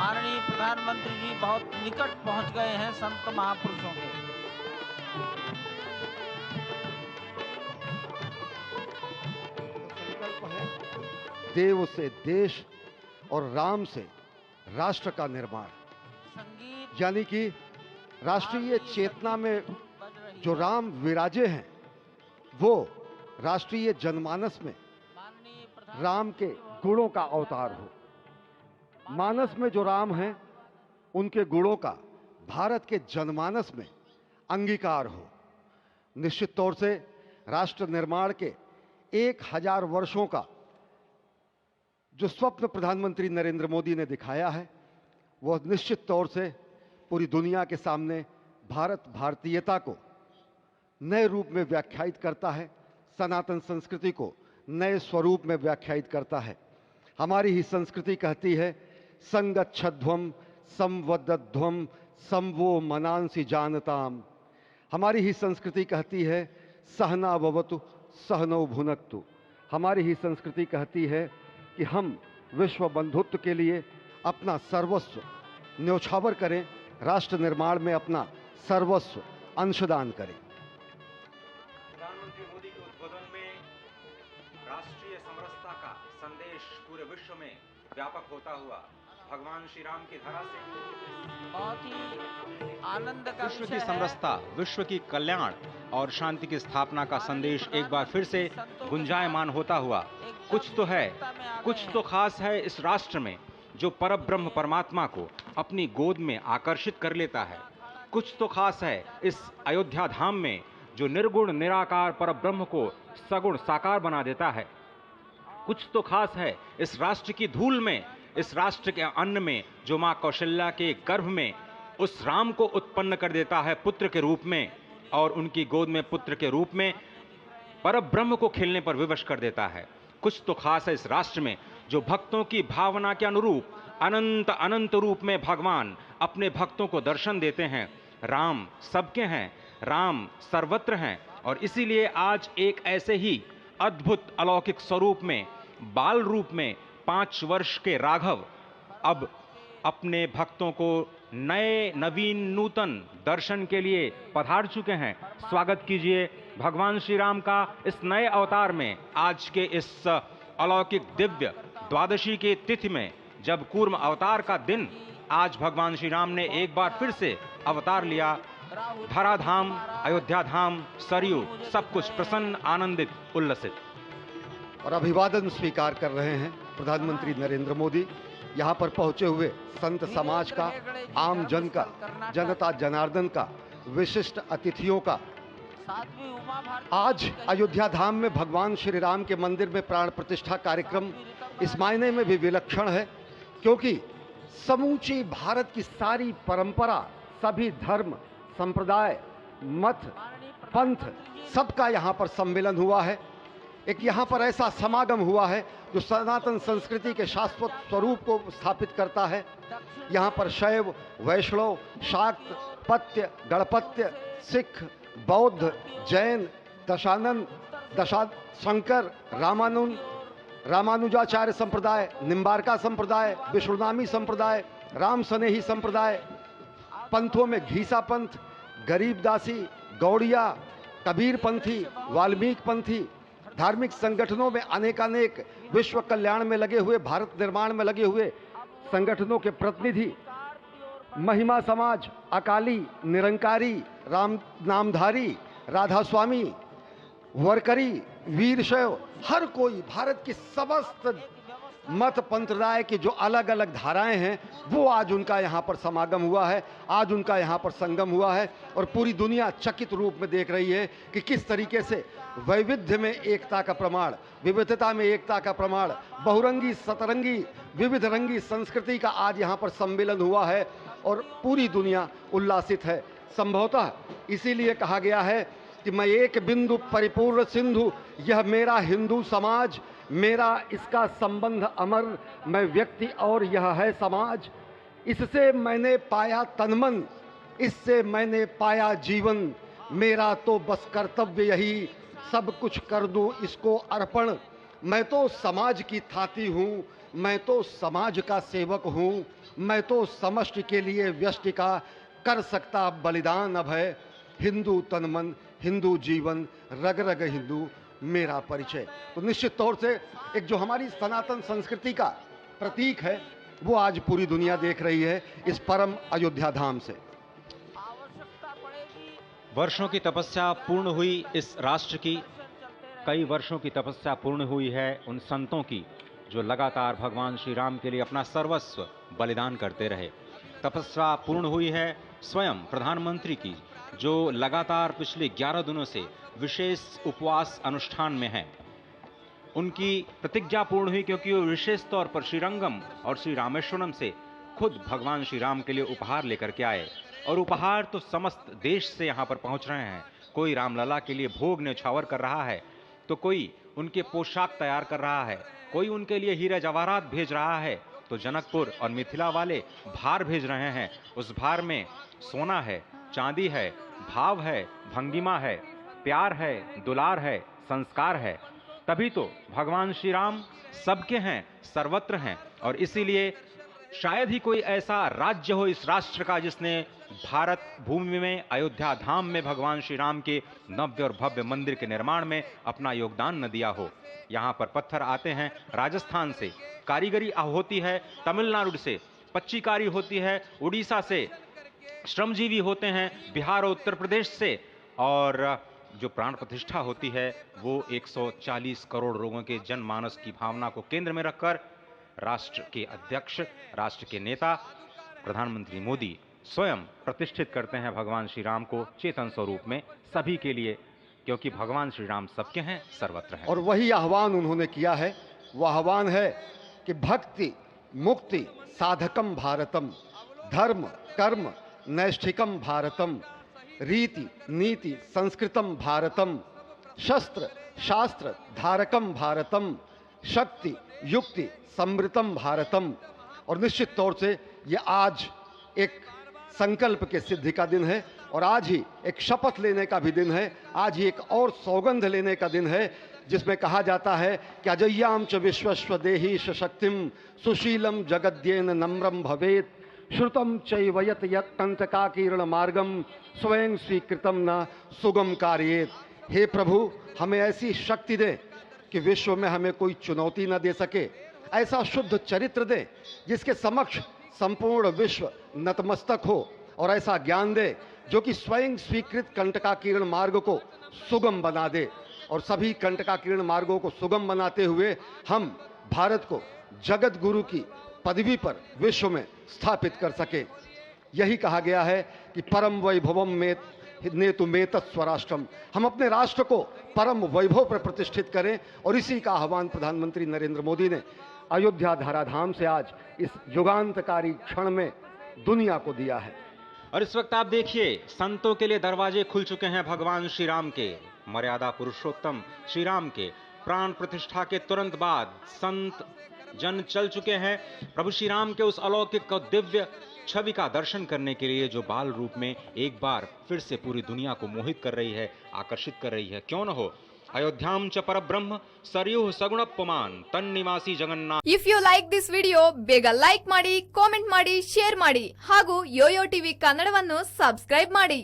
माननीय प्रधानमंत्री जी बहुत निकट पहुंच गए हैं संत महापुरुषों के। संकल्प है देव से देश और राम से राष्ट्र का निर्माण, संगीत यानी कि राष्ट्रीय चेतना में जो राम विराजे हैं वो राष्ट्रीय जनमानस में राम के गुणों का अवतार हो। मानस में जो राम हैं उनके गुणों का भारत के जनमानस में अंगीकार हो। निश्चित तौर से राष्ट्र निर्माण के 1000 वर्षों का जो स्वप्न प्रधानमंत्री नरेंद्र मोदी ने दिखाया है वह निश्चित तौर से पूरी दुनिया के सामने भारत भारतीयता को नए रूप में व्याख्यायित करता है, सनातन संस्कृति को नए स्वरूप में व्याख्यायित करता है। हमारी ही संस्कृति कहती है संगच्छध्वम संवदध्वम संवो मनांसि जानताम। हमारी ही संस्कृति कहती है सहना भवतु सहनौ भुनक्तु। हमारी ही संस्कृति कहती है कि हम विश्व बंधुत्व के लिए अपना सर्वस्व न्यौछावर करें, राष्ट्र निर्माण में अपना सर्वस्व अंशदान करें। प्रधानमंत्री मोदी के उद्बोधन में राष्ट्रीय समरसता का संदेश पूरे विश्व में व्यापक होता हुआ भगवान श्री राम की धरा से बहुत ही आनंद का विश्व विषय की है। समरसता, विश्व की कल्याण और शांति की स्थापना का संदेश एक बार फिर से गुंजायमान होता हुआ कुछ तो है, कुछ तो खास है इस राष्ट्र में जो परब्रह्म परमात्मा को अपनी गोद में आकर्षित कर लेता है। कुछ तो खास है इस अयोध्या धाम में जो निर्गुण निराकार परब्रह्म को सगुण साकार बना देता है। कुछ तो खास है इस राष्ट्र की धूल में, इस राष्ट्र के अन्न में जो मां कौशल्या के गर्भ में उस राम को उत्पन्न कर देता है पुत्र के रूप में, और उनकी गोद में पुत्र के रूप में परब्रह्म को खेलने पर विवश कर देता है। कुछ तो खास है इस राष्ट्र में जो भक्तों की भावना के अनुरूप अनंत अनंत रूप में भगवान अपने भक्तों को दर्शन देते हैं। राम सबके हैं, राम सर्वत्र हैं, और इसीलिए आज एक ऐसे ही अद्भुत अलौकिक स्वरूप में, बाल रूप में 5 वर्ष के राघव अब अपने भक्तों को नए नवीन नूतन दर्शन के लिए पधार चुके हैं। स्वागत कीजिए भगवान श्री राम का इस नए अवतार में। आज के इस अलौकिक दिव्य द्वादशी के तिथि में, जब कूर्म अवतार का दिन, आज भगवान श्री राम ने एक बार फिर से अवतार लिया। धराधाम, अयोध्या धाम, सरयू, सब कुछ प्रसन्न, आनंदित, उल्लसित। और अभिवादन स्वीकार कर रहे हैं प्रधानमंत्री नरेंद्र मोदी। यहाँ पर पहुंचे हुए संत समाज का, आम जन का, जनता जनार्दन का, विशिष्ट अतिथियों का। आज अयोध्या धाम में भगवान श्री राम के मंदिर में प्राण प्रतिष्ठा कार्यक्रम इस मायने में भी विलक्षण है क्योंकि समूची भारत की सारी परंपरा, सभी धर्म, संप्रदाय, मत, पंथ, सबका यहाँ पर सम्मिलन हुआ है। एक यहाँ पर ऐसा समागम हुआ है जो सनातन संस्कृति के शाश्वत स्वरूप को स्थापित करता है। यहाँ पर शैव, वैष्णव, शाक्त, पत्य, गणपत्य, सिख, बौद्ध, जैन, दशानंद, शंकर, रामानुजाचार्य संप्रदाय, निम्बारका संप्रदाय, विष्णुनामी संप्रदाय, राम सनेही संप्रदाय, पंथों में घीसा पंथ, गरीबदासी, गौड़िया, कबीर पंथी, वाल्मीकि पंथी, धार्मिक संगठनों में अनेकानेक विश्व कल्याण में लगे हुए, भारत निर्माण में लगे हुए संगठनों के प्रतिनिधि, महिमा समाज, अकाली, निरंकारी, राम नामधारी, राधा स्वामी, वरकरी, वीरशैव, हर कोई भारत की समस्त मत पंथराय की जो अलग अलग धाराएं हैं वो आज उनका यहाँ पर समागम हुआ है, आज उनका यहाँ पर संगम हुआ है। और पूरी दुनिया चकित रूप में देख रही है कि किस तरीके से वैविध्य में एकता का प्रमाण, विविधता में एकता का प्रमाण, बहुरंगी सतरंगी विविध रंगी संस्कृति का आज यहाँ पर सम्मेलन हुआ है और पूरी दुनिया उल्लासित है। संभवतः इसीलिए कहा गया है कि मैं एक बिंदु परिपूर्ण सिंधु, यह मेरा हिंदू समाज, मेरा इसका संबंध अमर, मैं व्यक्ति और यह है समाज। इससे मैंने पाया तनमन, इससे मैंने पाया जीवन, मेरा तो बस कर्तव्य यही, सब कुछ कर दूं इसको अर्पण। मैं तो समाज की थाती हूँ, मैं तो समाज का सेवक हूँ, मैं तो समष्टि के लिए व्यष्टि का कर सकता बलिदान अब है। हिंदू तन मन, हिंदू जीवन, रग रग हिंदू मेरा परिचय। तो निश्चित तौर से एक जो हमारी सनातन संस्कृति का प्रतीक है वो आज पूरी दुनिया देख रही है इस परम अयोध्या धाम से। आवश्यकता पड़ेगी वर्षों की तपस्या पूर्ण हुई इस राष्ट्र की, कई वर्षों की तपस्या पूर्ण हुई है उन संतों की जो लगातार भगवान श्री राम के लिए अपना सर्वस्व बलिदान करते रहे। तपस्या पूर्ण हुई है स्वयं प्रधानमंत्री की जो लगातार पिछले 11 दिनों से विशेष उपवास अनुष्ठान में हैं। उनकी प्रतिज्ञा पूर्ण हुई क्योंकि वो विशेष तौर पर श्रीरंगम और श्री रामेश्वरम से खुद भगवान श्री राम के लिए उपहार लेकर के आए, और उपहार तो समस्त देश से यहाँ पर पहुँच रहे हैं। कोई रामलला के लिए भोग न्यौछावर कर रहा है, तो कोई उनके पोशाक तैयार कर रहा है, कोई उनके लिए हीरे जवाहरात भेज रहा है, तो जनकपुर और मिथिला वाले भार भेज रहे हैं। उस भार में सोना है, चांदी है, भाव है, भंगिमा है, प्यार है, दुलार है, संस्कार है। तभी तो भगवान श्री राम सबके हैं, सर्वत्र हैं, और इसीलिए शायद ही कोई ऐसा राज्य हो इस राष्ट्र का जिसने भारत भूमि में अयोध्या धाम में भगवान श्री राम के नव्य और भव्य मंदिर के निर्माण में अपना योगदान न दिया हो। यहाँ पर पत्थर आते हैं राजस्थान से, कारीगरी होती है तमिलनाडु से, पच्चीकारी होती है उड़ीसा से, श्रमजीवी होते हैं बिहार और उत्तर प्रदेश से, और जो प्राण प्रतिष्ठा होती है वो 140 करोड़ लोगों के जनमानस की भावना को केंद्र में रखकर राष्ट्र के अध्यक्ष, राष्ट्र के नेता प्रधानमंत्री मोदी स्वयं प्रतिष्ठित करते हैं भगवान श्री राम को चेतन स्वरूप में सभी के लिए, क्योंकि भगवान श्री राम सबके हैं, सर्वत्र हैं। और वही आह्वान उन्होंने किया है, वह आह्वान है कि भक्ति मुक्ति साधकम भारतम, धर्म कर्म नैष्ठिकम भारतम, रीति नीति संस्कृतम भारतम, शस्त्र शास्त्र धारकम भारतम, शक्ति युक्ति समृतम भारतम। और निश्चित तौर से ये आज एक संकल्प के सिद्धि का दिन है, और आज ही एक शपथ लेने का भी दिन है, आज ही एक और सौगंध लेने का दिन है जिसमें कहा जाता है कि अजय्याम च विश्वस्व देहि शक्तिम सुशीलम जगद्येन नम्रम भवेत, श्रुतम चैवयत यत्कंटकाकीर्ण मार्गम स्वयं स्वीकृतम न सुगम कार्येत। हे प्रभु, हमें ऐसी शक्ति दे कि विश्व में हमें कोई चुनौती न दे सके, ऐसा शुद्ध चरित्र दे जिसके समक्ष संपूर्ण विश्व नतमस्तक हो, और ऐसा ज्ञान दे जो कि स्वयं स्वीकृत कंटकाकीर्ण मार्ग को सुगम बना दे, और सभी कंटकाकीर्ण मार्गों को सुगम बनाते हुए हम भारत को जगत गुरु की पदवी पर विश्व में स्थापित कर सके। यही कहा गया है कि परम वैभवम में नेतु मेतत् स्वराष्ट्रम, हम अपने राष्ट्र को परम वैभव पर प्रतिष्ठित करें, और इसी का आह्वान प्रधानमंत्री नरेंद्र मोदी ने अयोध्या धराधाम से आज इस युगांतकारी क्षण में दुनिया को दिया है। और इस वक्त आप देखिए संतों के लिए दरवाजे खुल चुके हैं भगवान श्री राम के, मर्यादा पुरुषोत्तम श्री राम के प्राण प्रतिष्ठा के तुरंत बाद संत जन चल चुके हैं प्रभु श्री राम के उस अलौकिक और दिव्य छवि का दर्शन करने के लिए जो बाल रूप में एक बार फिर से पूरी दुनिया को मोहित कर रही है, आकर्षित कर रही है। क्यों न हो, अयोध्याम च परब्रह्म सरयुः सगुणप्पमान तन्निवासी Jagannath. If you like this video ಬೇಗ ಲೈಕ್ ಮಾಡಿ, ಕಾಮೆಂಟ್ ಮಾಡಿ, ಶೇರ್ ಮಾಡಿ ಹಾಗೂ ಯೋಯೋ ಟಿವಿ ಕನ್ನಡವನ್ನು ಸಬ್ಸ್ಕ್ರೈಬ್ ಮಾಡಿ.